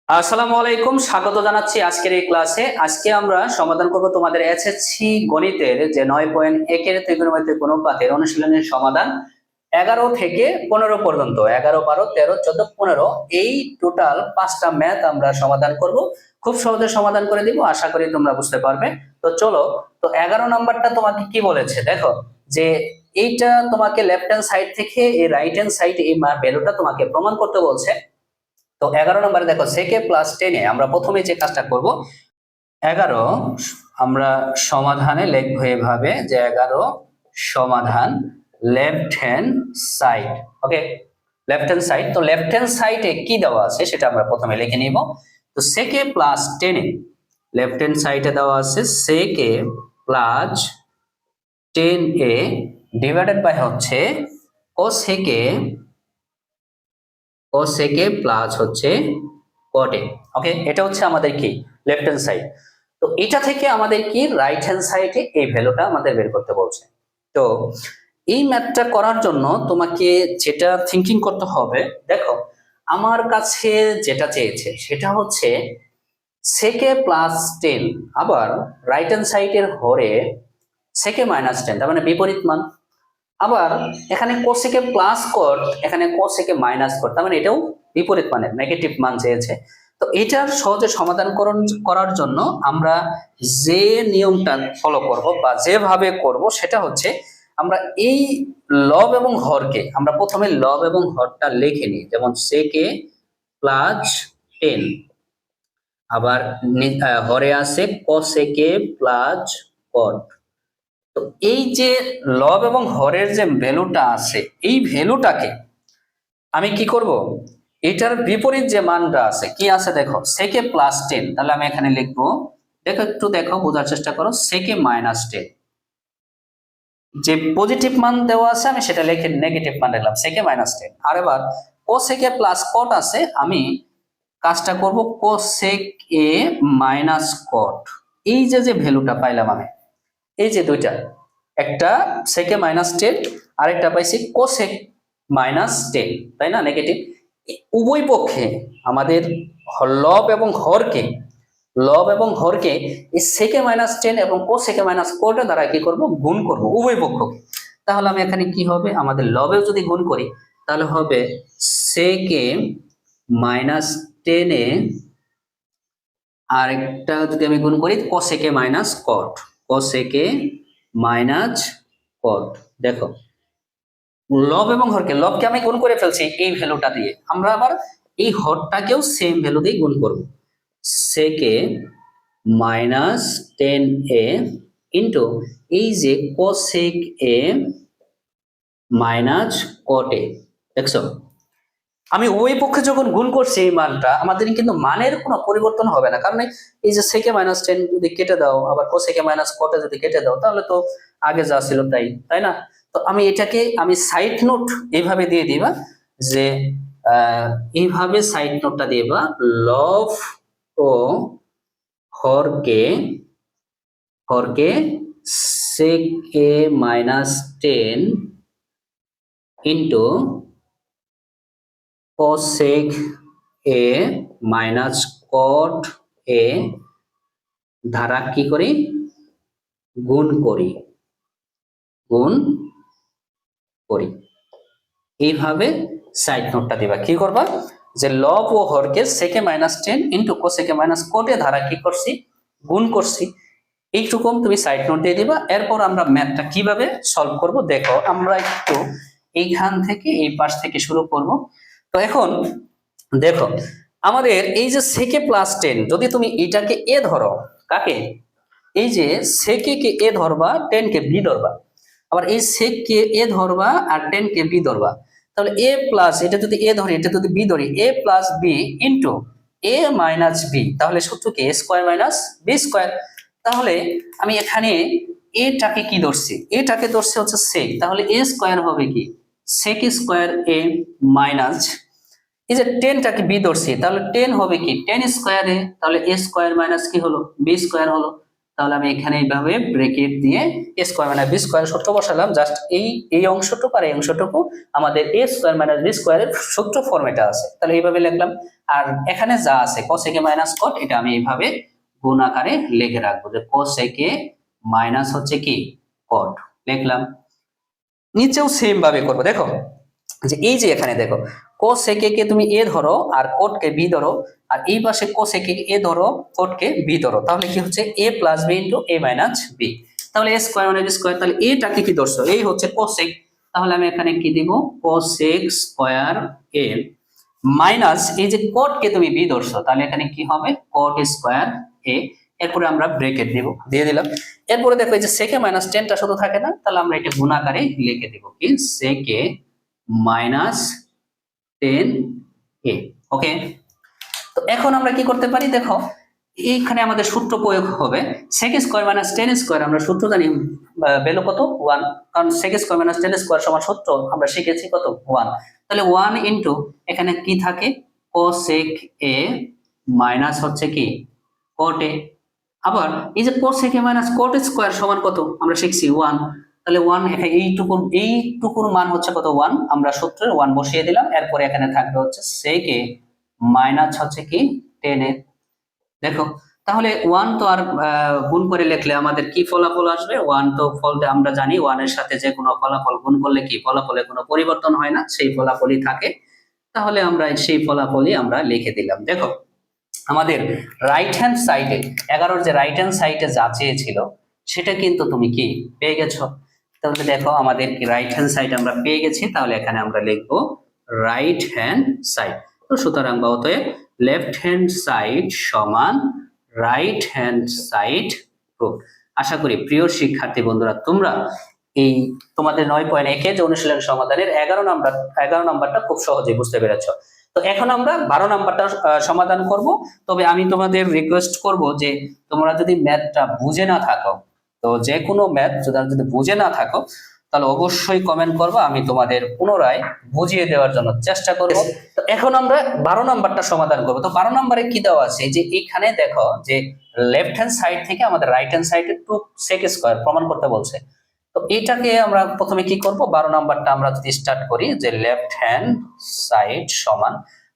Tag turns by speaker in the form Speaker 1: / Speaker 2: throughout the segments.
Speaker 1: আসসালামু আলাইকুম, স্বাগত জানাচ্ছি আজকের এই ক্লাসে। আজকে আমরা সমাধান করব তোমাদের এসএসসি গণিতের যে 9.1 এর ত্রিকোণমিতিক অনুপাতের অনুশীলনের সমাধান 11 থেকে 15 পর্যন্ত। 11, 12, 13, 14, 15 এই টোটাল 5টা ম্যাথ আমরা সমাধান করব। খুব সহজে সমাধান করে দিব, আশা করি তোমরা বুঝতে পারবে। তো চলো, তো 11 নাম্বারটা তোমাকে কি বলেছে দেখো, যে এইটা তোমাকে লেফট হ্যান্ড সাইড থেকে এই রাইট হ্যান্ড সাইড এই ভ্যালুটা তোমাকে প্রমাণ করতে বলছে। তো 11 নম্বরে দেখো সেকে প্লাস 10-এ আমরা প্রথমে যে কাজটা করব, 11 আমরা সমাধানে লিখবো এভাবে যে 11 সমাধান লেফট হ্যান্ড সাইড। ওকে, লেফট হ্যান্ড সাইড। তো লেফট হ্যান্ড সাইডে কি দেওয়া আছে সেটা আমরা প্রথমে লিখে নিব। তো সেকে প্লাস 10-এ লেফট হ্যান্ড সাইডে দেওয়া আছে সেকে প্লাস 10-এ ডিভাইডেড বাই হচ্ছে কোসেকে কোসেকে প্লাস হচ্ছে কটে। ওকে, এটা হচ্ছে আমাদের কি লেফট হ্যান্ড সাইড। তো এটা থেকে আমাদের কি রাইট হ্যান্ড সাইডে এই ভ্যালুটা আমাদের বের করতে বলছে। তো এই ম্যাথটা করার জন্য তোমাকে যেটা থিঙ্কিং করতে হবে, দেখো আমার কাছে যেটা চেয়েছে সেটা হচ্ছে সেকে প্লাস 10, আবার রাইট হ্যান্ড সাইডের হরে সেকে মাইনাস 10, তার মানে বিপরীত মান। আবার এখানে কোসেকে প্লাস কট, এখানে কোসেকে মাইনাস কট, তার মানে এটাও বিপরীত মানের নেগেটিভ মান চেয়েছে। তো এটার সহজে সমাধান করার জন্য আমরা যে নিয়মটা ফলো করব বা যেভাবে করব সেটা হচ্ছে, আমরা এই লব এবং হরকে আমরা প্রথমে লব এবং হরটা লিখে নিই, যেমন সেকে প্লাস 10, আবার হরে আছে কোসেকে প্লাস কট। তো এই যে লব এবং হরের যে ভ্যালুটা আছে, এই ভ্যালুটাকে আমি কি করব, এটার বিপরীত যে মানটা আছে কি আছে দেখো সেকে প্লাস 10, তাহলে আমি এখানে লিখবো, দেখো একটু দেখো বোঝার চেষ্টা করো, সেকে মাইনাস 10। যে পজিটিভ মান দেওয়া আছে আমি সেটা লিখে নেগেটিভ মান লিখলাম সেকে মাইনাস 10। আর এবার কোসেকে প্লাস কট আছে, আমি কাজটা করব কোসেক এ মাইনাস কট। এই যে যে ভ্যালুটা পাইলাম আমি, এই যে দুইটা, একটা সেকে মাইনাস 10 আর একটা পাইছি কোসেক মাইনাস 10, তাই না, নেগেটিভ। উভয় পক্ষে আমাদের লব এবং হরকে এই সেকে মাইনাস 10 এবং কোসেকে মাইনাস কোটের দ্বারা কি করব, গুণ করব উভয় পক্ষকে। তাহলে আমি এখানে কি হবে, আমাদের লবেও যদি গুণ করি তাহলে হবে সেকে মাইনাস 10-এ আর একটা যদি আমি গুণ করি কোসেকে মাইনাস কট, কোসেকে মাইনাস কট। দেখো লব এবং হরকে, লবকে আমি গুণ করে ফেলছি এই ভ্যালুটা দিয়ে, আমরা আবার এই হরটাকেও সেম ভ্যালু দিয়ে গুণ করব, সেকে মাইনাস 10-এ ইন্টু এই যে কোসেক এ মাইনাস কটে। দেখছো আমি উভয় পক্ষে যখন গুণ করছি এই মানটা, আমাদের কিন্তু মানের কোনো পরিবর্তন হবে না, কারণ এই যে সেকে মাইনাস 10 যদি কেটে দাও, আবার কোসেকে মাইনাস কটে যদি কেটে দাও, তাহলে তো আগে যা ছিল তাই, তাই না। তো আমি এটাকে আমি সাইড নোট এইভাবে দিয়ে দিবা, যে এইভাবে সাইড নোটটা দিবা, লব ও হরকে হরকে সেকে minus 10 into cosec A minus cot A ধারা কি করি, গুণ করি এইভাবে সাইড নোটটা দিবা। কি করবা, যে লব ও হরকে সেকে মাইনাস 10 ইন্টু কোসেকে মাইনাস কট এ ধারা কি করছি, গুণ করছি। এইটুকু তুমি সাইড নোট দিয়ে দিবা। এরপর আমরা ম্যাথটা কিভাবে সলভ করব দেখো, আমরা একটু এইখান থেকে এই পাশ থেকে শুরু করব। তো এখন দেখো আমাদের এই যে সেকে প্লাস 10, যদি তুমি এটাকে এ ধরো, কাকে, এই যে সেকে কে এ ধরবা, 10 কে বি ধরবা, আবার এই সেক কে এ ধরবা আর 10 কে বি ধরবা, তাহলে এ প্লাস, এটা যদি এ ধরি এটা যদি বি ধরি, এ প্লাস বি ইন্টু এ মাইনাস বি, তাহলে সূত্র কি এ স্কোয়ার মাইনাস বি স্কোয়ার। তাহলে আমি এখানে এটাকে কি ধরছি, এটাকে ধরছি হচ্ছে সেক, তাহলে এ স্কোয়ার হবে কি সেক স্কোয়ার এ মাইনাস, এই যে 10টাকে বি ধরছি, তাহলে 10 হবে কি 10 স্কোয়ার এ, তাহলে এ স্কোয়ার মাইনাস কি হলো বি স্কোয়ার হলো। তাহলে আমি এখানে এইভাবে ব্রেকেট দিয়ে a square minus b square সূত্র বসালাম। জাস্ট এই অংশটুকু আর এই অংশটুকু আমাদের a স্কয়ার মাইনাস বি স্কয়ারের সূত্র ফরম্যাটে আছে, তাহলে এইভাবে লিখলাম। আর এখানে যা আছে cosec a মাইনাস cot, এটা আমি এইভাবে গুণ আকারে লিখে রাখবো যে cosec a মাইনাস হচ্ছে কি cot লিখলাম। নিচেও সেম ভাবে করবো, দেখো যে এই যে এখানে দেখো cosec a কে তুমি a ধরো আর cot কে b ধরো, আর এই পাশে cosec a কে a ধরো cot কে b ধরো, তাহলে কি হচ্ছে a plus b into a minus b। তাহলে a স্কয়ার মানে b স্কয়ার, তাহলে এটাকে কি ধরছো, এই হচ্ছে cosec, তাহলে আমি এখানে কি দিব cosec স্কয়ার a মাইনাস এই যে cot কে তুমি b ধরছো, তাহলে এখানে কি হবে cot স্কয়ার a। এরপরে আমরা ব্রেকেট দিব, দিয়ে দিলাম। এরপরে দেখো এই যে sec a মাইনাস 10টা শুধু থাকে না, তাহলে আমরা এটা গুণ আকারে লিখে দিব কি sec a মাইনাস 10a। ওকে, তো এখন আমরা কি করতে পারি, দেখো এইখানে আমাদের সূত্র প্রয়োগ হবে sec স্কয়ার মাইনাস 10 স্কয়ার, আমরা সূত্র জানি ভ্যালু কত 1, কারণ sec স্কয়ার মাইনাস 10 স্কয়ার সমান সূত্র আমরা শিখেছি কত 1, তাহলে 1 ইনটু এখানে কি থাকে cosec a মাইনাস হচ্ছে কি cot a। আবার এই যে cosec a minus cot square সমান কত আমরা শিখছি 1, তাহলে 1 এখানে এইটুকুর মান হচ্ছে কত 1, আমরা সূত্রের 1 বসিয়ে দিলাম। এরপরে এখানে থাকবে হচ্ছে sec a মাইনাস হচ্ছে কি 10 a। দেখো তাহলে 1 তো আর গুণ করে লিখলে আমাদের কি ফলাফল আসবে, 1 তো ফলতে আমরা জানি 1 এর সাথে যে কোনো ফলাফল গুণ করলে কি ফলাফলে কোনো পরিবর্তন হয় না, সেই ফলাফলই থাকে, তাহলে আমরা সেই ফলাফলই আমরা লিখে দিলাম। দেখো আমাদের রাইট হ্যান্ড সাইডে 11 যে রাইট হ্যান্ড সাইডে যা চেয়েছিল সেটা কিন্তু তুমি কি পেয়ে গেছো। তাহলে দেখো আমাদের কি রাইট হ্যান্ড সাইড আমরা পেয়ে গেছি, তাহলে এখানে আমরা লিখবো রাইট হ্যান্ড সাইড। তো সুতরাং অতএব লেফট হ্যান্ড সাইড সমান রাইট হ্যান্ড সাইড প্রুফ। আশা করি প্রিয় শিক্ষার্থী বন্ধুরা তোমরা এই তোমাদের 9.1 যে অনুশীলন সমাধানের 11 নাম্বারটা খুব সহজেই বুঝতে পেরেছো। তো এখন আমরা 12 নাম্বারটা সমাধান করব। তবে আমি তোমাদের রিকোয়েস্ট করব যে তোমরা যদি ম্যাথটা বুঝে না থাকো, তো যে কোনো ম্যাথ যদি বুঝে না থাকো তাহলে অবশ্যই কমেন্ট করবো, আমি তোমাদের পুনরায় বুঝিয়ে দেওয়ার জন্য চেষ্টা করব। তো এখন আমরা 12 নাম্বারটা সমাধান করব। তো 12 নাম্বারে কি দেওয়া আছে, যে এখানে দেখো যে লেফট হ্যান্ড সাইড থেকে আমাদের রাইট হ্যান্ড সাইডে 2 sec স্কয়ার প্রমাণ করতে বলছে। তো এটাকে আমরা প্রথমে কি করব, 12 নাম্বারটা আমরা যদি স্টার্ট করি যে লেফট হ্যান্ড সাইড সমান,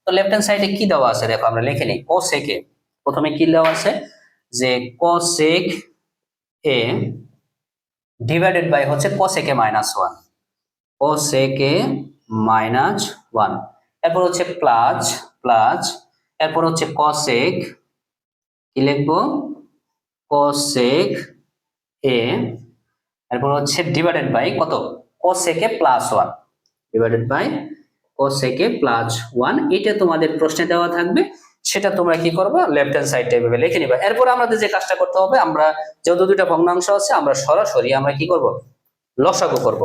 Speaker 1: তো লেফট হ্যান্ড সাইডে কি দেওয়া আছে দেখো আমরা লিখে নিই cosec a। প্রথমে কি দেওয়া আছে যে cosec a ডিভাইডেড বাই হচ্ছে cosec a minus 1, cosec a minus 1, এরপর হচ্ছে প্লাস প্লাস, এরপর হচ্ছে cosec কি লিখবো cosec a, এরপর হচ্ছে ডিভাইডেড বাই কত cosec a plus 1, divided by cosec a plus 1। এটা তোমাদের প্রশ্নে দেওয়া থাকবে, সেটা তোমরা কি করবে লেফট হ্যান্ড সাইডে এভাবে লিখে নিবা। এরপর আমাদের যে কাজটা করতে হবে, আমরা যেহেতু দুইটা ভগ্নাংশ আছে আমরা সরাসরি আমরা কি করব লসাগু করব।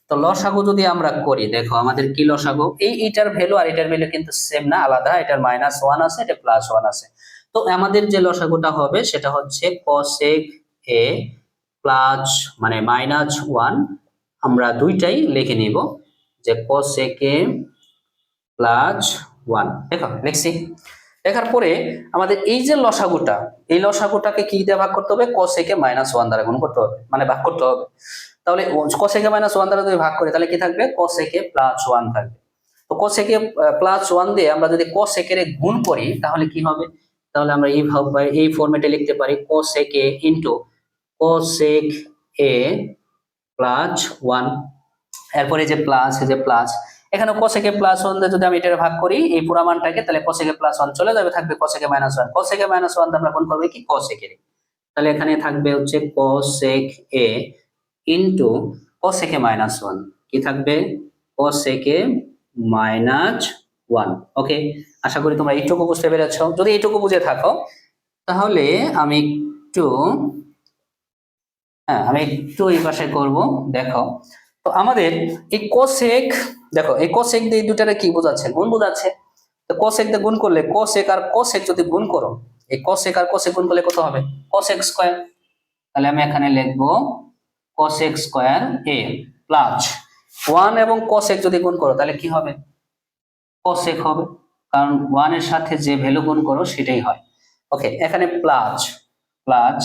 Speaker 1: তো লসাগু যদি আমরা করি, দেখো আমাদের কি লসাগু, এইটার ভ্যালু আর এটার ভ্যালু কিন্তু সেম না, আলাদা, এটার মাইনাস 1 আছে, এটা প্লাস 1 আছে। তো আমাদের যে লসাগুটা হবে সেটা হচ্ছে cosec a প্লাস মানে মাইনাস 1, আমরা দুইটাই লিখে নিব যে cosec a প্লাস 1। দেখো লিখছি, লেখার পরে আমাদের এই যে লসাগুটা, এই লসাগুটাকে কি দিয়ে ভাগ করতে হবে cosec a মাইনাস 1 দ্বারা গুণ করতে হবে, মানে ভাগ করতে হবে। তাহলে cosec a মাইনাস 1 দ্বারা যদি ভাগ করি তাহলে কি থাকবে cosec a প্লাস 1 থাকবে। তো cosec a প্লাস 1 দিয়ে আমরা যদি cosec এর গুণ করি তাহলে কি হবে, তাহলে আমরা এই ফরম্যাটে লিখতে পারি cosec a into cosec a plus 1। এরপরে যে প্লাস, এই যে প্লাস, এখানে cosec a প্লাস 1 দিয়ে যদি আমি এটা ভাগ করি এই পুরো মানটাকে, তাহলে cosec a প্লাস 1 চলে যাবে, থাকবে cosec a minus 1। cosec a minus 1 দিয়ে আমরা গুণ করব কি cosec এর, তাহলে এখানে থাকবে হচ্ছে cosec a into cosec a minus 1, কি থাকবে cosec a মাইনাস 1। ওকে, আশা করি তোমরা এইটুকু বুঝতে পেরেছো। যদি এইটুকু বুঝে থাকো তাহলে আমি একটু এই পাশে করব। দেখো তো আমাদের এই cosec, দেখো এই cosec দিয়ে দুটারে কি বোঝাচ্ছে গুণ বোঝাচ্ছে। তো cosec দিয়ে গুণ করলে cosec আর cosec যদি গুণ করো, এই cosec আর cosec গুণ করলে কত হবে cosec স্কয়ার। তাহলে আমি এখানে লিখব cosec স্কয়ার a প্লাস 1 এবং cosec যদি গুণ করো তাহলে কি হবে cosec হবে, কারণ 1 এর সাথে যে ভ্যালু গুণ করো সেটাই হয়। ওকে, এখানে প্লাস প্লাস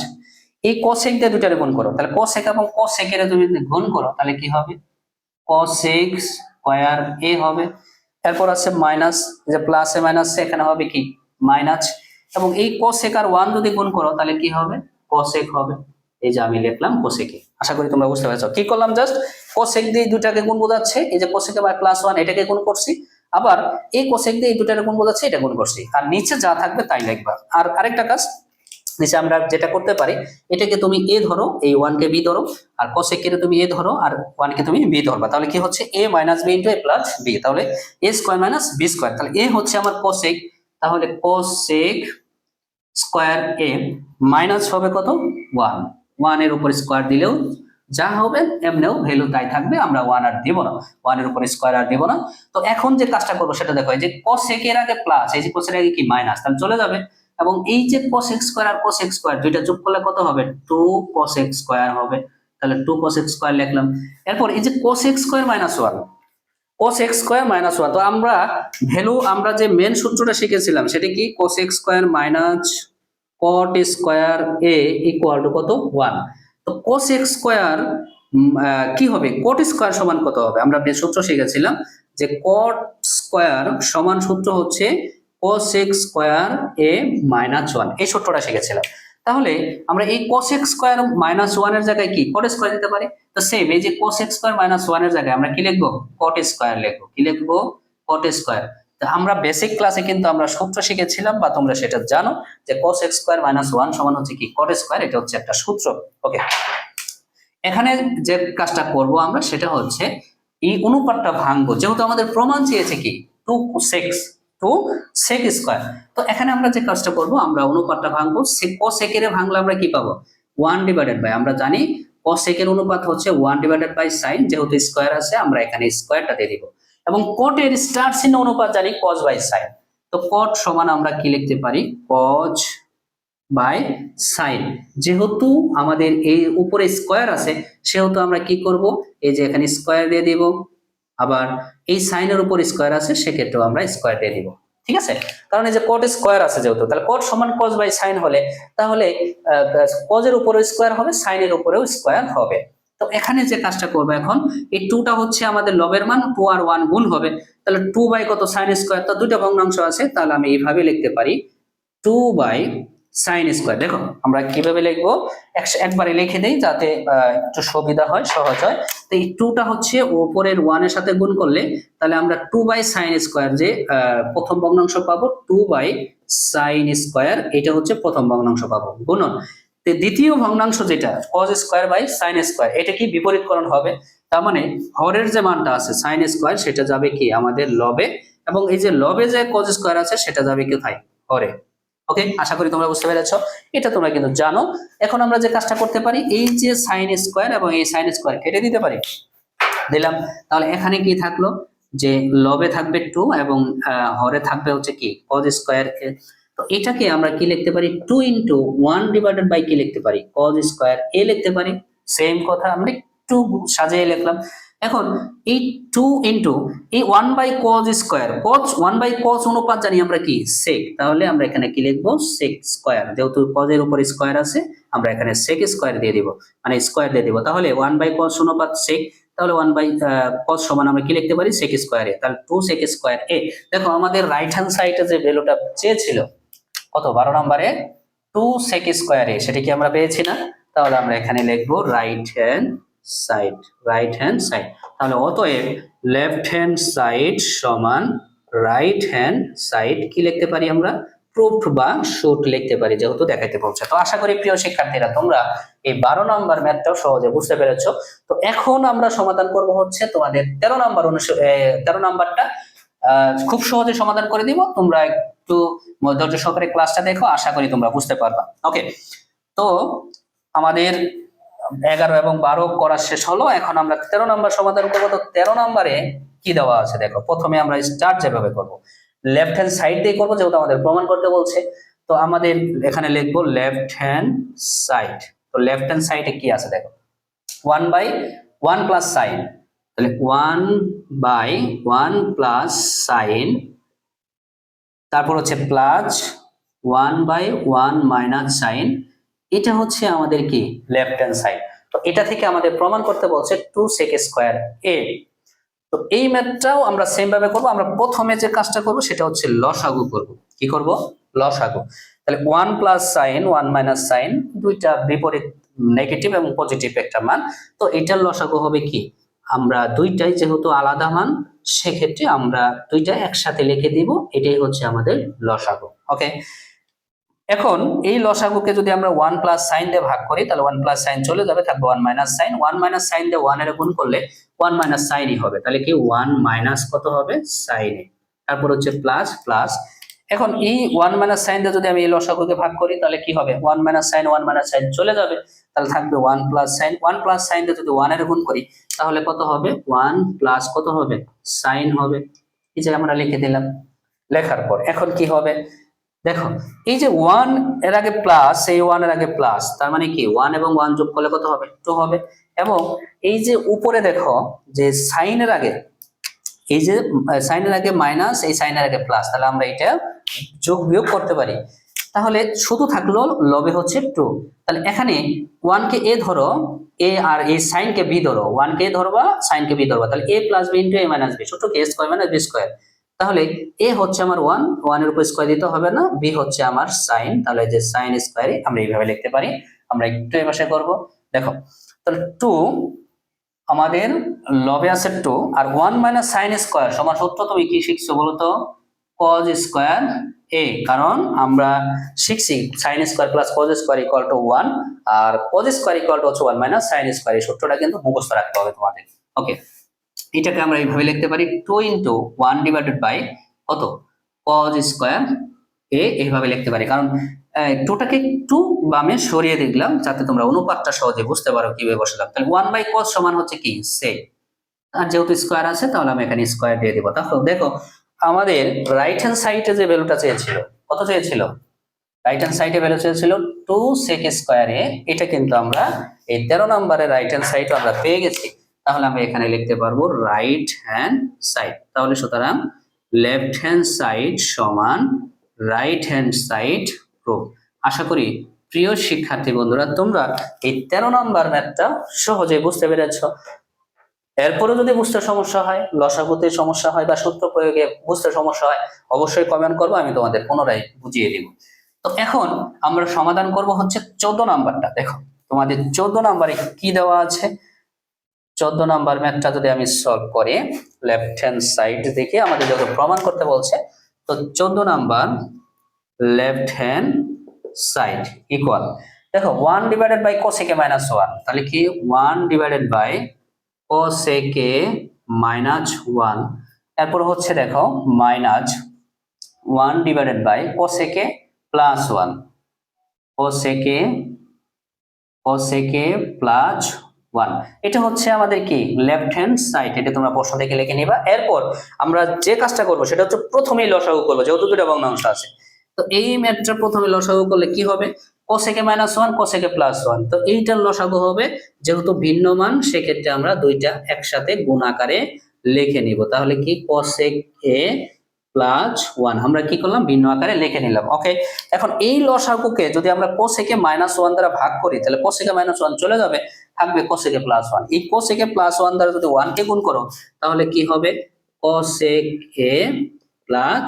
Speaker 1: এই কোসেক দিয়ে দুটারে গুণ করো, তাহলে কোসেক এবং কোসেক এর তুমি যদি গুণ করো তাহলে কি হবে, কোসেক স্কয়ার এ হবে। এরপর আছে মাইনাস, যে প্লাস এ মাইনাস এখানে হবে কি মাইনাস, এবং এই কোসেক আর 1 যদি গুণ করো তাহলে কি হবে, কোসেক হবে। এই যে আমি লিখলাম কোসেক এ। আশা করি তোমরা বুঝতে পেরেছো কি করলাম, জাস্ট কোসেক দিয়ে দুটাকে গুণ বোঝাচ্ছে, এই যে কোসেক বাই প্লাস 1 এটাকে গুণ করছি, আবার এই কোসেক দিয়ে এই দুটাকে গুণ বোঝাচ্ছে, এটা গুণ করছি, আর নিচে যা থাকবে তাই লিখবা। আর আরেকটা কাজ নিচে আমরা যেটা করতে পারি, এটাকে তুমি এ ধরো, এই 1 কে বি ধরো, আর কোসেক কে তুমি এ ধরো আর 1 কে তুমি বি ধরবা, তাহলে কি হচ্ছে a minus b into a plus b, তাহলে a square minus b square, তাহলে a হচ্ছে আমার কোসেক, তাহলে কোসেক স্কয়ার a মাইনাস হবে কত 1, 1 এর উপর স্কয়ার দিলেও যা হবে এমনিও ভ্যালু তাই থাকবে, আমরা 1 আর দিব না, 1 এর উপর স্কয়ার আর দিব না। তো এখন যে কাজটা করব সেটা দেখো, এই যে কোসেক এর আগে প্লাস, এই যে কোসেক এর আগে কি মাইনাস, তাহলে চলে যাবে, এবং এই যে কোসেক স্কয়ার আর কোসেক স্কয়ার দুইটা যোগ করলে কত হবে, 2 কোসেক স্কয়ার হবে, তাহলে 2 কোসেক স্কয়ার লিখলাম। এরপর এই যে cosec square minus 1, cosec square minus 1, তো আমরা ভ্যালু আমরা যে মেন সূত্রটা শিখেছিলাম সেটা কি, cosec square minus caught square A equal to কত 1, তো কোসেক স্কয়ার কি হবে, কট স্কয়ার সমান কত হবে, আমরা যে সূত্র শিখেছিলাম যে কট স্কয়ার সমান সূত্র হচ্ছে কোসেক স্কয়ার এ মাইনাস 1, এই সূত্রটা শিখেছিলাম। তাহলে আমরা এই কোসেক স্কয়ার মাইনাস 1 এর জায়গায় কি কট স্কয়ার দিতে পারি, তো সেম এই যে কোসেক স্কয়ার মাইনাস 1 এর জায়গায় আমরা কি লিখবো, কট স্কয়ার লিখবো, কি লিখবো, কট স্কয়ার। আমরা বেসিক ক্লাসে কিন্তু আমরা সূত্র শিখেছিলাম বা তোমরা সেটা জানো যে cos x স্কয়ার মাইনাস 1 সমান হচ্ছে কি cot স্কয়ার, এটা হচ্ছে একটা সূত্র। ওকে, এখানে যে কাজটা করব আমরা সেটা হচ্ছে এই অনুপাতটা ভাঙবো, যেহেতু আমাদের প্রমাণ চেয়েছে কি 2 sec স্কয়ার, তো এখানে আমরা যে কাজটা করব আমরা অনুপাতটা ভাঙবো, cosec এর ভাঙলে আমরা কি পাবো 1 ডিভাইডেড বাই, আমরা জানি cosec এর অনুপাত হচ্ছে 1 ডিভাইডেড বাই sin, যেহেতু স্কয়ার আছে আমরা এখানে স্কয়ারটা দিয়ে দিব, এবং cot এর স্টার চিহ্ন অনুপাত জানি cos বাই sin, তো cot সমান আমরা কি লিখতে পারি, cos বাই sin, যেহেতু আমাদের এই উপরে স্কয়ার আছে সেহেতু আমরা কি করব, এই যে এখানে স্কয়ার দিয়ে দিব, আবার এই সাইনের উপর স্কয়ার আছে সেক্ষেত্রেও আমরা স্কয়ার দিয়ে দিব, ঠিক আছে, কারণ এই যে cot স্কয়ার আছে যেহেতু, তাহলে cot সমান cos বাই sin হলে তাহলে cos এর উপরেও স্কয়ার হবে, sin এর উপরেও স্কয়ার হবে। তো এখানে যে কাজটা করব এখন, এই 2টা হচ্ছে আমাদের লবের মান, 2 আর 1 গুণ হবে, তাহলে 2 বাই কত sin স্কয়ার, তো দুটো ভগ্নাংশ আছে, তাহলে আমি এইভাবে লিখতে পারি 2 বাই sin স্কয়ার। দেখো আমরা কিভাবে লিখবো, একবারে লিখে দেই যাতে একটু সুবিধা হয়, সহজ হয়। তো এই 2টা হচ্ছে উপরের 1 এর সাথে গুণ করলে তাহলে আমরা 2 বাই sin স্কয়ার, যে প্রথম ভগ্নাংশ পাবো 2 বাই sin স্কয়ার, এটা হচ্ছে প্রথম ভগ্নাংশ পাবো, গুণন দ্বিতীয় ভগ্নাংশ যেটা cos square by sin square, এটা কি বিপরীতকরণ হবে, তার মানে হরের যে মানটা আছে sin স্কয়ার সেটা যাবে কি আমাদের লবে, এবং এই যে লবে যে cos স্কয়ার আছে সেটা যাবে কোথায়, হরে। ওকে, আশা করি তোমরা বুঝতে পেরেছো, এটা তোমরা কিন্তু জানো। এখন আমরা যে কাজটা করতে পারি, এই যে sin স্কয়ার এবং এই sin স্কয়ার কেটে দিতে পারি, দিলাম, তাহলে এখানে কি থাকলো, যে লবে থাকবে 2 এবং হরে থাকবে হচ্ছে কি cos স্কয়ার, তো এটাকে আমরা কি লিখতে পারি 2 ইনটু 1 ডিভাইডেড বাই কি লিখতে পারি cos স্কয়ার a লিখতে পারি, সেম কথা আমরা একটু সাজিয়ে লিখলাম। এখন এই 2 ইনটু এই 1 by cos square, cos 1 by cos অনুপাত জানি আমরা কি sec, তাহলে আমরা এখানে কি লিখবো sec স্কয়ার, যেহেতু cos এর উপর স্কয়ার আছে আমরা এখানে sec স্কয়ার দিয়ে দিব, মানে স্কয়ার দিয়ে দিব, তাহলে 1 বাই cos অনুপাত sec, তাহলে 1 বাই cos সমান আমরা কি লিখতে পারি sec স্কয়ার a, তাহলে 2 sec স্কয়ার a। দেখো আমাদের রাইট হ্যান্ড সাইডে যে ভ্যালুটা চেয়েছিল কত 12 নম্বরে 2 sec স্কয়ার a, সেটা কি আমরা পেয়েছি না, তাহলে আমরা এখানে লিখবো right hand side, right hand side, তাহলে অতএব লেফট হ্যান্ড সাইড সমান রাইট হ্যান্ড সাইড কি লিখতে পারি আমরা, প্রুফড বা শুড লিখতে পারি, যেহেতু দেখাইতে বলছে। তো আশা করি প্রিয় শিক্ষার্থীরা তোমরা এই 12 নম্বর ম্যাথটাও সহজে বুঝতে পেরেছো। তো এখন আমরা সমাধান করব হচ্ছে তোমাদের 13 নম্বর 13 নম্বরটা খুব সহজে সমাধান করে দিব, তোমরা একটু ধৈর্য সহকারে ক্লাসটা দেখো, আশা করি তোমরা বুঝতে পারবা। ওকে, তো আমাদের 11 এবং 12 করা শেষ হলো, এখন আমরা 13 নম্বর সমাধান করবো। তো 13 নম্বরে কি দেওয়া আছে দেখো, প্রথমে আমরা স্টার্ট যেভাবে করব লেফট হ্যান্ড সাইড দিয়ে করবো, যেহেতু আমাদের প্রমাণ করতে বলছে, তো আমাদের এখানে লিখবো লেফট হ্যান্ড সাইড। তো লেফট হ্যান্ড সাইডে কি আছে দেখো 1 বাই 1 প্লাস সাইন, তাহলে 1 বাই 1 প্লাস সাইন, তারপর হচ্ছে প্লাস 1 বাই 1 মাইনাস সাইন, এটা হচ্ছে আমাদের কি লেফট হ্যান্ড সাইড। তো এটা থেকে আমাদের প্রমাণ করতে বলছে 2 sec স্কয়ার a। তো এই ম্যাথটাও আমরা সেম ভাবে করব। আমরা প্রথমে যে কাজটা করব সেটা হচ্ছে লসাগু করব। কি করব? লসাগু। তাহলে 1 প্লাস সাইন 1 মাইনাস সাইন, দুইটা বিপরীত নেগেটিভ এবং পজিটিভ একটা মান। তো এটার লসাগু হবে কি, আমরা দুইটাই যেহেতু আলাদা মান, সেক্ষেত্রে আমরা দুইটা একসাথে লিখে দিব, এটাই হচ্ছে আমাদের লসাগু। ওকে, এখন এই লসাগুকে যদি আমরা 1 প্লাস সাইন দিয়ে ভাগ করি তাহলে 1 প্লাস সাইন চলে যাবে, থাকবে 1 মাইনাস সাইন। 1 মাইনাস সাইন দিয়ে 1 এর গুণ করলে 1 মাইনাস সাইনই হবে, তাহলে কি 1 মাইনাস কত হবে সাইন এ, তারপর হচ্ছে প্লাস প্লাস। এখন এই 1 মাইনাস সাইন দিয়ে যদি আমি এই লসাগুকে ভাগ করি তাহলে কি হবে, 1 মাইনাস সাইন 1 মাইনাস সাইন চলে যাবে, তাহলে থাকবে 1 প্লাস সাইন। 1 প্লাস সাইন দিয়ে যদি 1 এর গুণ করি তাহলে কত হবে, 1 প্লাস কত হবে সাইন হবে। এই যে আমরা লিখে দিলাম। লেখার পর এখন কি হবে দেখো, এই যে 1 এর আগে প্লাস, এই 1 এর আগে প্লাস, তার মানে কি 1 এবং 1 যোগ করলে কত হবে 2 হবে। এবং এই যে উপরে দেখো যে সাইনের আগে, এই যে সাইনের আগে মাইনাস, এই সাইনের আগে প্লাস, তাহলে আমরা এটা যোগ বিয়োগ করতে পারি। তাহলে শুধু থাকলো লবে হচ্ছে 2। তাহলে এখানে 1 কে a ধরো, a আর এই সাইন কে b ধরো, 1 কে a ধরবা সাইন কে b ধরবা, তাহলে a plus b into a minus b, ছোট কে a square minus b square. তাহলে a হচ্ছে আমার 1, 1 এর উপর স্কয়ার দিতে হবে না, b হচ্ছে আমার সাইন, তাহলে যে সাইন স্কয়ারে আমরা এইভাবে লিখতে পারি। আমরা একটু এই পাশে করব, দেখো তাহলে 2 আমাদের লবে আছে 2, আর 1 মাইনাস সাইন স্কয়ার সমান সূত্র তুমি কি শিখছো বলো তো, cos স্কয়ার a। কারণ আমরা শিখছি sine square plus cos square equal to 1, আর cos স্কয়ার ইকুয়াল টু হচ্ছে 1 মাইনাস সাইন স্কয়ার। এই সূত্রটা কিন্তু মুখস্থ রাখতে হবে তোমাদের। ওকে, এটাকে আমরা এইভাবে লিখতে পারি 2 ইনটু 1 ডিভাইডেড বাই কত cos স্কয়ার a, এইভাবে লিখতে পারি। কারণ 2টাকে একটু বামে সরিয়ে দিলাম যাতে তোমরা অনুপাতটা সহজে বুঝতে পারো কিভাবে বসালাম। তাহলে 1 বাই cos সমান হচ্ছে কি sec, আর যেহেতু স্কয়ার আছে তাহলে আমি এখানে স্কয়ার দিয়ে দেব। তাহলে দেখো আমাদের রাইট হ্যান্ড সাইডে যে ভ্যালুটা চেয়েছিল, কত চেয়েছিল, রাইট হ্যান্ড সাইডে ভ্যালু চেয়েছিল 2 sec স্কয়ার a। এটা কিন্তু আমরা এই 13 নম্বরের রাইট হ্যান্ড সাইডও আমরা পেয়ে গেছি। তাহলে আমরা এখানে লিখতে পারবো রাইট হ্যান্ড সাইড। তাহলে সুতরাং লেফট হ্যান্ড সাইড সমান রাইট হ্যান্ড সাইড প্রুফ। আশা করি প্রিয় শিক্ষার্থী বন্ধুরা তোমরা এই 13 নম্বর ম্যাথটা সহজে বুঝতে পেরেছো। এরপরে যদি বুঝতে সমস্যা হয়, লসাগুতে সমস্যা হয় বা সূত্র প্রয়োগে বুঝতে সমস্যা হয়, অবশ্যই কমেন্ট করবো, আমি তোমাদের পুনরায় বুঝিয়ে দিব। তো এখন আমরা সমাধান করব হচ্ছে 14 নাম্বারটা। দেখো তোমাদের 14 নাম্বারে কি দেওয়া আছে, 14 নাম্বার ম্যাথটা যদি আমি সলভ করি লেফট হ্যান্ড সাইড দেখে আমাদের যত প্রমাণ করতে বলছে, তো 14 number left hand side equal, দেখো 1 ডিভাইডেড বাই cosec মাইনাস 1, তাহলে কি 1 ডিভাইডেড বাই cosec মাইনাস 1, এরপর হচ্ছে দেখো minus 1 divided by cosec plus 1, cosec plus 1। এটা হচ্ছে আমাদের কি লেফট হ্যান্ড সাইড, এটা তোমরা প্রশ্ন থেকে লিখে নিবা। এরপর আমরা যে কাজটা করব সেটা হচ্ছে প্রথমেই লসাগু করব, যেহেতু দুটো ভগ্নাংশ আছে। তো এই ম্যাথটা প্রথমে লসাগু করলে কি হবে, cosec মাইনাস 1 cosec প্লাস 1। তো এইটার লসাগু হবে, যেহেতু ভিন্ন মান সেক্ষেত্রে আমরা দুইটা একসাথে গুণ আকারে লিখে নিব। তাহলে কি cosec প্লাস 1 আমরা কি করলাম ভিন্ন আকারে লিখে নিলাম। ওকে, এখন এই লসাগুকে যদি আমরা cosec মাইনাস 1 দ্বারা ভাগ করি তাহলে cosec মাইনাস 1 চলে যাবে, থাকবে cosec প্লাস 1। এই cosec প্লাস 1 দ্বারা যদি 1 কে গুণ করো তাহলে কি হবে cosec প্লাস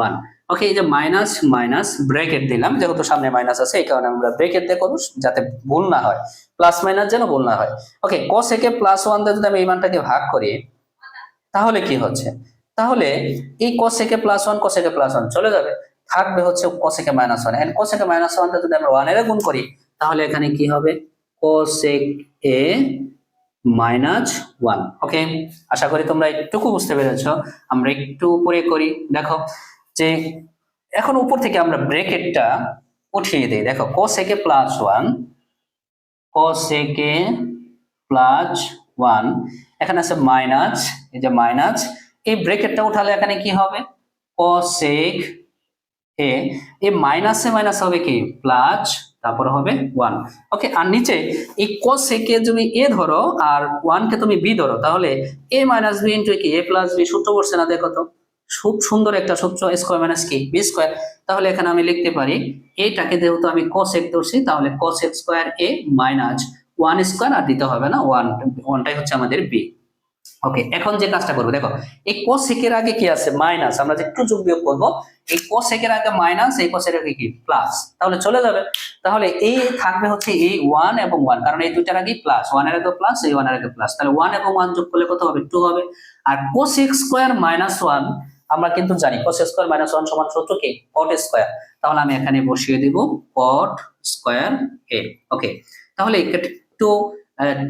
Speaker 1: 1। ওকে, এই যে মাইনাস মাইনাস ব্র্যাকেট দিলাম, যেহেতু সামনে মাইনাস আছে এই কারণে আমরা ব্র্যাকেট দিয়ে করব যাতে ভুল না হয়, প্লাস মাইনাস যেন ভুল না হয়। ওকে, cosec প্লাস 1 দিয়ে যদি আমি এই মানটাকে ভাগ করি তাহলে কি হচ্ছে, তাহলে এই cosec প্লাস 1 cosec প্লাস 1 চলে যাবে, থাকবে হচ্ছে cosec minus 1। And cosec minus 1 টা যদি আমরা 1 এর গুণ করি তাহলে এখানে কি হবে cosec মাইনাস 1। ওকে, আশা করি তোমরা একটুকু বুঝতে পেরেছো। আমরা একটু উপরে করি, দেখো যে এখন উপর থেকে আমরা ব্র্যাকেটটা উঠিয়ে দেই। দেখো cosec প্লাস 1 cosec প্লাস 1, এখানে আছে মাইনাস, এই যে মাইনাস, এই ব্র্যাকেটটা উঠালে এখানে কি হবে cosec এই মাইনাসে মাইনাস হবে কি প্লাস, তারপর হবে 1। ওকে, আর নিচে এই cosec তুমি a ধরো আর 1 কে তুমি b ধরো, তাহলে a মাইনাস b ইনটু কি a প্লাস b, সূত্র পড়ছে না দেখো তো, খুব সুন্দর একটা সূত্র, স্কোয়ার মাইনাস কি বি স্কোয়ার। তাহলে এখানে আমি লিখতে পারি এটাকে যেহেতু আমি কোসেক ধরছি, তাহলে কোসেক স্কোয়ার এ মাইনাস ওয়ান স্কোয়ার, আর দিতে হবে না, ওয়ানটাই হচ্ছে আমাদের বি। ওকে, এখন যে কাজটা করবো দেখো, এই কোসেকের আগে কি আছে মাইনাস, আমরা যে একটু যোগ বিয়োগ করবো, এই কোসেকের আগে মাইনাস, এই কোসেকের আগে কি প্লাস, তাহলে চলে যাবে। তাহলে এই থাকবে হচ্ছে এই 1 এবং 1, কারণ এই দুইটার আগে প্লাস, 1 এর আগে প্লাস, এই 1 এর আগে প্লাস, তাহলে 1 এবং 1 যোগ করলে কত হবে 2 হবে। আর কোসেক স্কয়ার মাইনাস 1 আমরা কিন্তু জানি কোসেক স্কয়ার মাইনাস 1 সমান সূত্র কি কট স্কয়ার, তাহলে আমি এখানে বসিয়ে দিব কট স্কয়ার এ। ওকে, তাহলে একটু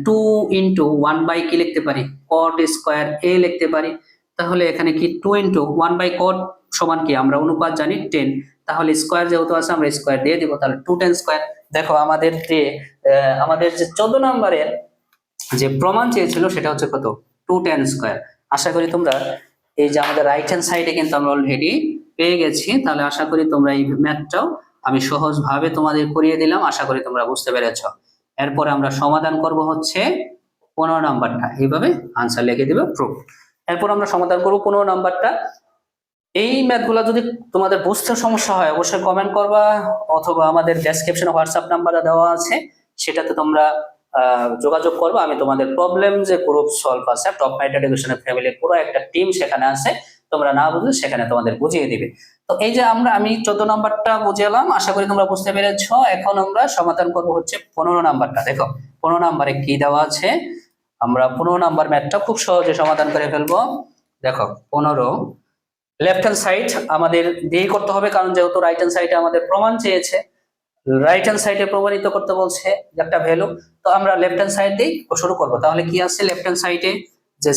Speaker 1: 2 ইন্টু 1 বাই কি লিখতে পারি কট স্কয়ার এ লিখতে পারি। তাহলে এখানে কি 2 ইন্টু 1 বাই কট সমান কি আমরা অনুপাত জানি 10, তাহলে স্কয়ার যেহেতু আছে আমরা স্কয়ার দিয়ে দিব, তাহলে 210 স্কয়ার। দেখো আমাদের যে 14 নম্বরের যে প্রমাণ চেয়েছিল সেটা হচ্ছে কত 210 স্কয়ার। আশা করি তোমরা এই যে আমাদের রাইট হ্যান্ড সাইডে কিন্তু আমরা অলরেডি পেয়ে গেছি, তাহলে আশা করি তোমরা এই ম্যাথটাও আমি সহজভাবে তোমাদের করিয়ে দিলাম, আশা করি তোমরা বুঝতে পেরেছো। এরপরে আমরা সমাধান করব হচ্ছে 15 নাম্বারটা, এইভাবে আনসার লিখে দিবে প্রুফ। এরপর আমরা সমাধান করব 15 নাম্বারটা। এই ম্যাথগুলো যদি তোমাদের বুঝতে সমস্যা হয় অবশ্যই কমেন্ট করবা, অথবা আমাদের ডেসক্রিপশনে হোয়াটসঅ্যাপ নাম্বার দেওয়া আছে, সেটাতে তোমরা যোগাযোগ করবে। আমি তোমাদের প্রবলেম যে গ্রুপ সলভ আছে টপ 9 এডুকেশনের ফ্যামিলির পুরো একটা টিম সেখানে আছে, তোমরা না বুঝলে সেখানে তোমাদের বুঝিয়ে দিবে। তো এই যে আমি 14 নাম্বারটা বুঝালাম, আশা করি তোমরা বুঝতে পেরেছো। এখন আমরা সমাধান করব হচ্ছে 15 নাম্বারটা। দেখো 15 নাম্বারে কি দেওয়া আছে, আমরা 15 নাম্বার ম্যাথটা খুব সহজে সমাধান করে ফেলবো। দেখো 15 লেফট হ্যান্ড সাইড আমাদের দিয়ে করতে হবে, কারণ যেহেতু রাইট হ্যান্ড সাইডে আমাদের প্রমাণ চেয়েছে, রাইট হ্যান্ড সাইডে প্রমাণিত করতে বলছে একটা ভ্যালু, তো আমরা লেফট হ্যান্ড সাইড দিয়ে শুরু করব। তাহলে কি আছে লেফট হ্যান্ড সাইডে, যে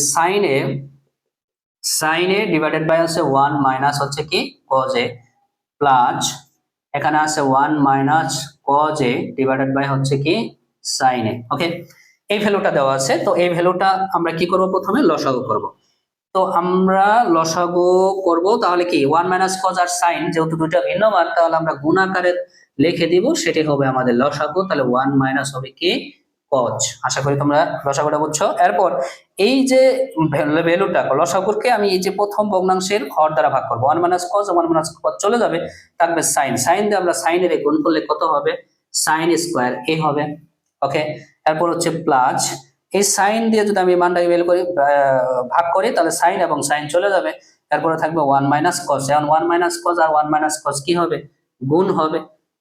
Speaker 1: সাইন এ ডিভাইডেড বাই আছে 1 মাইনাস হচ্ছে কি cos a প্লাস এখানে আছে 1 minus cos a divided by হচ্ছে কি sin a। ওকে, এই ভ্যালুটা দেওয়া আছে, তো এই ভ্যালুটা আমরা কি করব, প্রথমে লসাগু করব। তো আমরা লসাগু করব, তাহলে কি 1 মাইনাস cos আর sin যেহেতু দুটো ভিন্ন মান, তাহলে আমরা গুণ আকারে লিখে দিব, সেটি হবে আমাদের লসাগু। তাহলে 1 মাইনাস হবে কি cos। আশা করি তোমরা লসাগুটা বুঝছো। এরপর এই যে ভ্যালুটা লসাগুকে আমি এই যে প্রথম ভগ্নাংশের হর দ্বারা ভাগ করব, 1 মাইনাস cos 1 মাইনাস cos চলে যাবে, থাকবে sin। sin দিয়ে আমরা sin এর গুণ করলে কত হবে sin স্কয়ার a হবে। ওকে, এরপর হচ্ছে প্লাস এই সাইন দিয়ে যদি আমি মানটাকে বের করি ভাগ করি, তাহলে সাইন এবং সাইন চলে যাবে, তারপরে থাকবে 1 মাইনাস cos। এখন 1 মাইনাস cos আর 1 মাইনাস cos কি হবে গুণ হবে,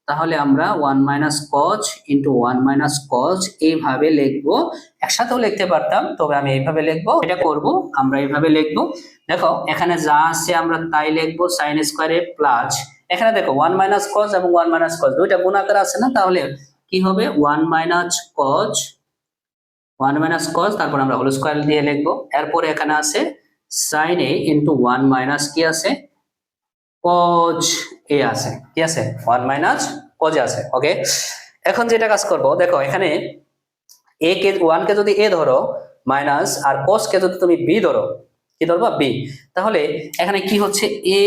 Speaker 1: তাহলে আমরা 1 minus cos into 1 minus cos এইভাবে লিখবো। একসাথেও লিখতে পারতাম, তবে আমি এইভাবে লিখবো, এটা করব আমরা এইভাবে লিখবো। দেখো এখানে যা আছে আমরা তাই লিখবো, সাইন স্কয়ারে প্লাস এখানে দেখো 1 মাইনাস cos এবং 1 মাইনাস cos দুইটা গুণ আকারে আছে না, তাহলে কি হবে 1 মাইনাস cos 1 মাইনাস cos, তারপর আমরা হোল স্কয়ার দিয়ে লিখবো। এরপরে এখানে আছে sin a ইনটু 1 মাইনাস কি আছে cos a আছে, কি আছে 1 মাইনাস cos a আছে। ওকে, এখন যেটা কাজ করব, দেখো এখানে a কে 1 কে যদি a ধরো মাইনাস, আর cos কে যদি তুমি b ধরো, কি ধরবা b, তাহলে এখানে কি হচ্ছে a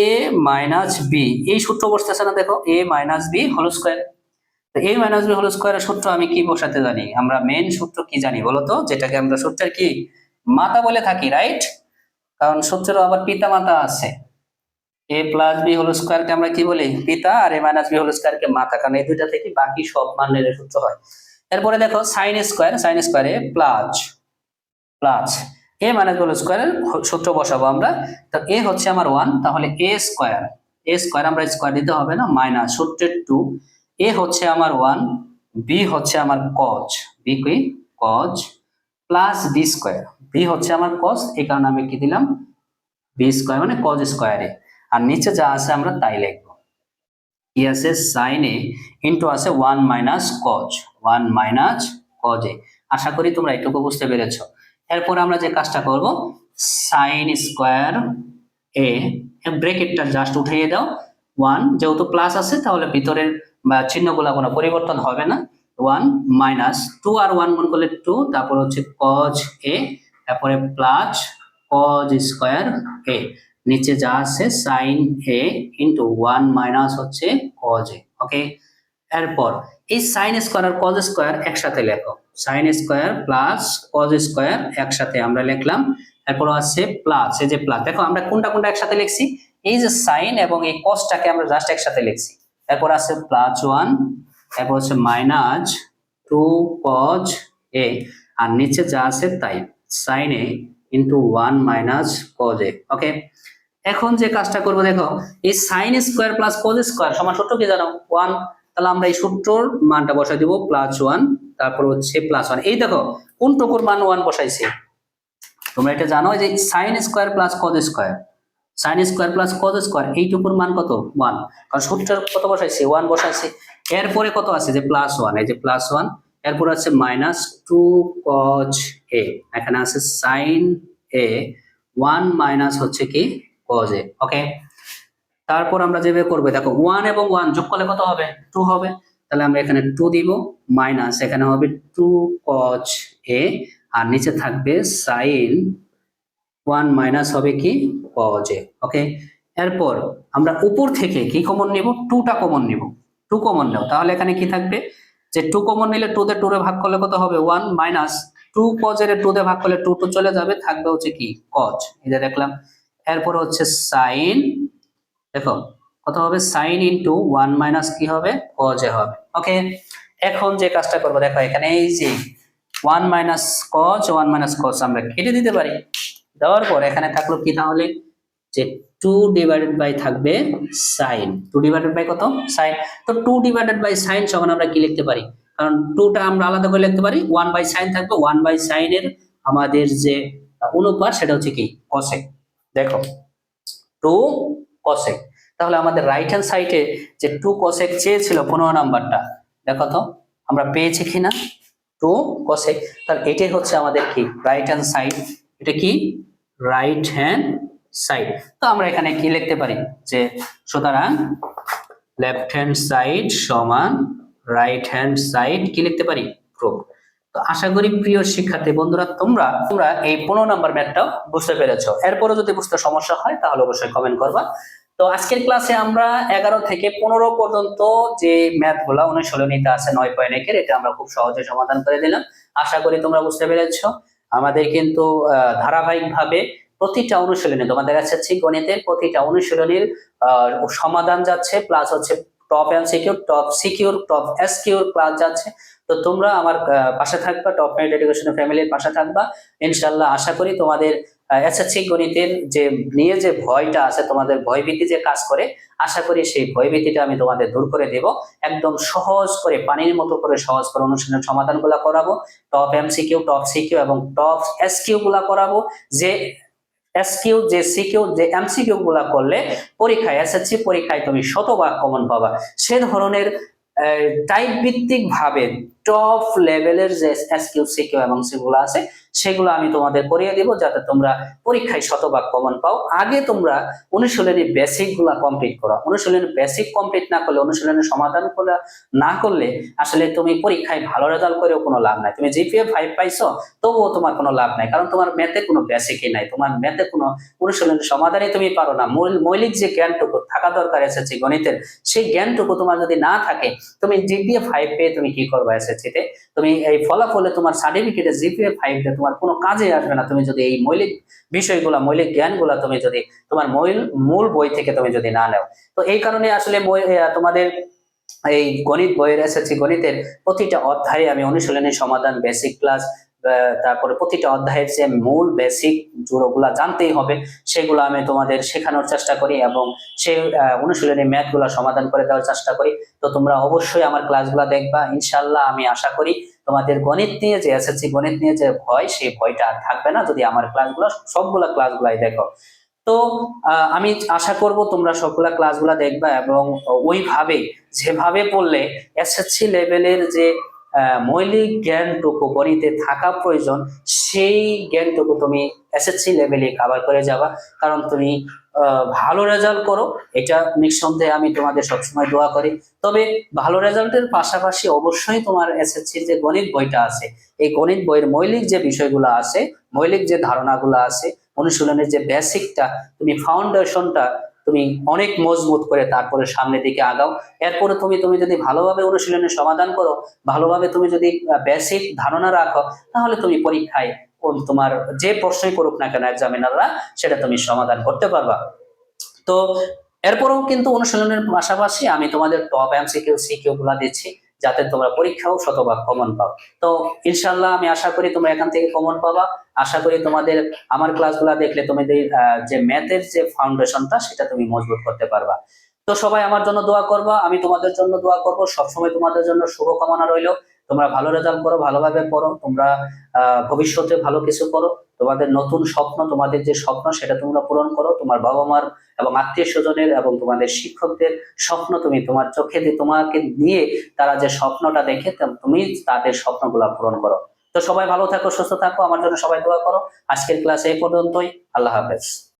Speaker 1: মাইনাস b, এই সূত্র বসতেছে না, দেখো a minus b whole square. a minus b whole স্কয়ারের সূত্র আমি কি বসাতে জানি, আমরা মেইন সূত্র কি জানি বলতো, যেটাকে আমরা সূত্রের কি মাতা বলে থাকি, রাইট? কারণ সূত্রের আবার পিতা মাতা আছে, a প্লাস বি হোল স্কয়ারকে আমরা কি বলি পিতা, আর a মাইনাস বি হোল স্কয়ারকে মাতা, কারণ এই দুইটা থেকে বাকি সব মানের সূত্র হয়। এরপরে দেখো সাইন স্কয়ারে plus a minus b whole স্কয়ারের সূত্র বসাবো আমরা। তো a হচ্ছে আমার 1, তাহলে a স্কয়ার আমরা স্কয়ার দিতে হবে না, মাইনাস সূত্রের 2, a হচ্ছে আমার 1, b হচ্ছে আমার cos, b কি cos plus b square, b হচ্ছে আমার cos, এই কারণে আমি কি দিলাম b স্কয়ার মানে cos স্কয়ারে, আর নিচে যা আছে আমরা তাই লিখবো, কি আছে sin a ইনটু আছে 1 মাইনাস cos a। আশা করি তোমরা এটুকু বুঝতে পেরেছো। এরপর আমরা যে কাজটা করব, sin স্কয়ার a ব্র্যাকেটটা জাস্ট উঠিয়ে দাও, 1 যেহেতু প্লাস আছে তাহলে ভিতরের চিহ্নগুলো কোনো পরিবর্তন হবে না, 1 মাইনাস 2 আর 1 গুণ করলে 2, তারপর হচ্ছে cos a, তারপরে প্লাস cos স্কয়ার a, নিচে যা আছে sin a ইনটু 1 মাইনাস হচ্ছে cos a। ওকে, এরপর এই সাইন স্কোয়ার আর কজ স্কোয়ার একসাথে লেখো, sign square plus cos square একসাথে আমরা লিখলাম, এরপর আছে প্লাস, এই যে প্লাস, দেখো আমরা কোনটা কোনটা একসাথে লিখছি, এই যে সাইন এবং এই কজটাকে আমরা জাস্ট একসাথে লিখছি, এরপর আছে +1, এরপর হচ্ছে -2 কজ এ, আর নিচে যা আছে তাই sine A into 1 - cos A. Okay, এখন যে কাজটা করবো দেখো, এই sine square plus cos square সমান সূত্র কি জানো? 1। তাহলে আমরা এই সূত্রর মানটা বসাই দিব +1, তারপর হচ্ছে +1। এই দেখো কোনটুকুর মান 1 বসাইছি, তোমরা এটা জানো যে sine square plus cos square, sine square plus cos square এইটুকুর মান কত? 1, কারণ সূত্রের কত বসাইছি? 1 বসাইছি। এরপরে কত আছে? যে +1, এই যে +1, এরপর আছে -2 কজ এ, এখানে আছে সাইন এ, 1 মাইনাস হচ্ছে কি কজ এ। ওকে, তারপর আমরা যেভাবে করবো দেখো, 1 এবং 1 যোগ করলে কত হবে? 2 হবে। তাহলে আমরা এখানে 2 দিব, মাইনাস এখানে হবে 2 কজ এ, আর নিচে থাকবে সাইন 1 মাইনাস হবে কি কজ এ। ওকে, এরপর আমরা উপর থেকে কি কমন নিব? 2টা কমন নিব, 2 কমন নাও, তাহলে এখানে কি থাকবে? যে 2 কমন নিলে 2 দিয়ে 2 রে ভাগ করলে কত হবে? 1 মাইনাস 2 কজ এর 2 দিয়ে ভাগ করলে 2 চলে যাবে, থাকবে হচ্ছে কি কজ। এই যে দেখলাম। এরপর হচ্ছে সাইন, দেখো কত হবে? সাইন ইন্টু 1 মাইনাস কি হবে? কজ এ হবে। ওকে, এখন যে কাজটা করবো দেখো, এখানে এই যে 1 মাইনাস কজ, 1 মাইনাস কজ আমরা কেটে দিতে পারি। দেওয়ার পর এখানে থাকলো কি তাহলে? যে 2 ডিভাইডেড বাই থাকবে সাইন, 2 ডিভাইডেড বাই কত? সাইন। তো 2 ডিভাইডেড বাই সাইন সমান আমরা কি লিখতে পারি? কারণ 2টা আমরা আলাদা করে লিখতে পারি, 1 বাই সাইন থাকবে, 1 বাই সাইনের আমাদের যে অনুপাত সেটা হচ্ছে কি কসেক। দেখো 2 কসেক, তাহলে আমাদের রাইট হ্যান্ড সাইডে যে 2 কসেক চেয়েছিল 15 নাম্বারটা, দেখো তো আমরা পেয়েছি কিনা? 2 কসেক। তাহলে এটাই হচ্ছে আমাদের কি রাইট হ্যান্ড সাইড, এটা কি রাইট হ্যান্ড সাইড। তো আমরা এখানে কি লিখতে পারি? যে সুতরাং লেফট হ্যান্ড সাইড সমান রাইট হ্যান্ড সাইড কি লিখতে পারি? প্রুফ। তো আশা করি প্রিয় শিক্ষার্থী বন্ধুরা তোমরা এই 15 নাম্বার ম্যাথটাও বুঝতে পেরেছো। এরপরে যদি বুঝতে সমস্যা হয় তাহলে অবশ্যই কমেন্ট করবা। তো আজকের ক্লাসে আমরা 11 থেকে 15 পর্যন্ত যে ম্যাথ গুলা অনুশীলনীতে আছে 9 পয়েন্ট এর, এটা আমরা খুব সহজে সমাধান করে দিলাম। আশা করি তোমরা বুঝতে পেরেছো। আমাদের কিন্তু ধারাবাহিকভাবে প্রতিটা অনুশীলনে তোমাদের কাছে গণিতের প্রতিটা অনুশীলনীর সমাধান যাচ্ছে, প্লাস হচ্ছে টপ এমসিকিউ, টপ সিকিউর, টপ এসকিউর ক্লাস যাচ্ছে। তো তোমরা আমার পাশে থাকবা, টপ মেরিট এডুকেশন ফ্যামিলির পাশে থাকবা ইনশাআল্লাহ। আশা করি তোমাদের এসএসসি গণিতের যে নিয়ে যে ভয়টা আছে, তোমাদের ভয়ভীতি যে কাজ করে, আশা করি সেই ভয়ভীতিটা আমি তোমাদের দূর করে দেব। একদম সহজ করে, পানির মতো করে সহজ করে অনুশীলনের সমাধানগুলো করাবো, টপ এমসিকিউ, টপ সিকিউ এবং টপ এসকিউ গুলা করাবো। যে এসকিউ, যে সিকিউ, যে এমসিকিউ গুলা করলে পরীক্ষায়, এসএসসি পরীক্ষায় তুমি শতভাগ কমন পাবা, সে ধরনের টাইপ ভিত্তিক ভাবে টপ লেভেলের যে এসকিউ, সিকিউ এবং সেগুলো আছে সেগুলো আমি তোমাদের করিয়ে দিব, যাতে তোমরা পরীক্ষায় শতভাগ কমন পাও। আগে তোমরা অনুশীলনের বেসিক গুলা কমপ্লিট করো। অনুশীলনের বেসিক কমপ্লিট না করলে, অনুশীলনের সমাধান করা না করলে আসলে তুমি পরীক্ষায় ভালো রেজাল্ট করেও কোনো লাভ নাই। তুমি জিপিএ 5 পাইছো, তবুও তোমার কোনো লাভ নাই, কারণ তোমার ম্যাথে কোনো বেসিকই নাই, তোমার ম্যাথে কোনো অনুশীলনের সমাধানই তুমি পারো না। মৌলিক যে জ্ঞানটুকু থাকা দরকার এসেছে গণিতের, সেই জ্ঞানটুকু তোমার যদি না থাকে, তুমি জিপিএ 5 পেয়ে তুমি কি করবে? এসেছিতে তুমি এই ফলাফলে তোমার সার্টিফিকেটে জিপিএ 5 টা তোমার কোনো কাজে আসবে না, তুমি যদি এই মৌলিক বিষয়গুলা, মৌলিক জ্ঞানগুলা তুমি যদি তোমার মূল বই থেকে তুমি যদি না নাও। তো এই কারণে আসলে তোমাদের এই গণিত বইয়ের এসেছে গণিতের প্রতিটা অধ্যায়ে আমি অনুশীলনী সমাধান, বেসিক ক্লাস, তারপরে প্রতিটা অধ্যায়ের যে মূল বেসিক যেগুলা জানতেই হবে সেগুলো আমি তোমাদের শেখানোর চেষ্টা করি এবং সেই অনুশীলনী ম্যাথ গুলা সমাধান করে দেওয়ার চেষ্টা করি। তো তোমরা অবশ্যই আমার ক্লাসগুলো দেখবা ইনশাআল্লাহ। আমি আশা করি তোমাদের গণিত নিয়ে যে এসএসসি গণিত নিয়ে যে ভয়, সেই ভয়টা আর থাকবে না যদি আমার ক্লাসগুলো, সবগুলা ক্লাসগুলাই দেখো। তো আমি আশা করব তোমরা সবগুলা ক্লাসগুলা দেখবা এবং ওইভাবে যেভাবে পড়লে এসএসসি লেভেলের যে মৌলিক জ্ঞানটুকু গণিতে থাকা প্রয়োজন, সেই জ্ঞানটুকু তুমি এসএসসি লেভেলে কভার করে যাবা। কারণ তুমি ভালো রেজাল্ট করো, এটা নিঃসন্দেহে আমি তোমাদের সবসময় দোয়া করি। তবে ভালো রেজাল্টের পাশাপাশি অবশ্যই তোমার এসএসসির যে গণিত বইটা আছে, এই গণিত বইয়ের মৌলিক যে বিষয়গুলো আছে, মৌলিক যে ধারণাগুলো আছে, অনুশীলনের যে বেসিকটা, তুমি ফাউন্ডেশনটা তুমি অনেক মজবুত করে তারপরে সামনের দিকে আগাও। এরপরে তুমি তুমি যদি ভালোভাবে অনুশীলনের সমাধান করো, ভালোভাবে তুমি যদি বেসিক ধারণা রাখো, তাহলে তুমি পরীক্ষায় তোমার যে প্রশ্নই করুক না কেন এক্সামিনাররা, সেটা তুমি সমাধান করতে পারবা। তো এরপরেও কিন্তু অনুশীলনের পাশাপাশি আমি তোমাদের টপ এমসিকিউ সিকিউ গুলা দিচ্ছি, যাতে তোমরা পরীক্ষাও শতভাগ কমন পাও। তো ইনশাল্লাহ আমি আশা করি তোমরা এখান থেকে কমন পাবা। আশা করি তোমাদের আমার ক্লাসগুলো দেখলে তুমি যে ম্যাথের যে ফাউন্ডেশনটা সেটা তুমি মজবুত করতে পারবা। তো সবাই আমার জন্য দোয়া করবা, আমি তোমাদের জন্য দোয়া করব, সবসময় তোমাদের জন্য শুভকামনা রইলো। তোমরা ভালো রেজাল্ট করো, ভালোভাবে পড়ো, তোমরা ভবিষ্যতে ভালো কিছু করো, তোমাদের নতুন স্বপ্ন, তোমাদের যে স্বপ্ন সেটা তোমরা পূরণ করো, তোমার বাবা মার এবং আত্মীয় স্বজনের এবং তোমাদের শিক্ষকদের স্বপ্ন তুমি তোমার চোখে দিয়ে তোমাকে নিয়ে তারা যে স্বপ্নটা দেখে তুমি তাদের স্বপ্নগুলা পূরণ করো। তো সবাই ভালো থাকো, সুস্থ থাকো, আমার জন্য সবাই দোয়া করো। আজকের ক্লাস এই পর্যন্তই। আল্লাহ হাফেজ।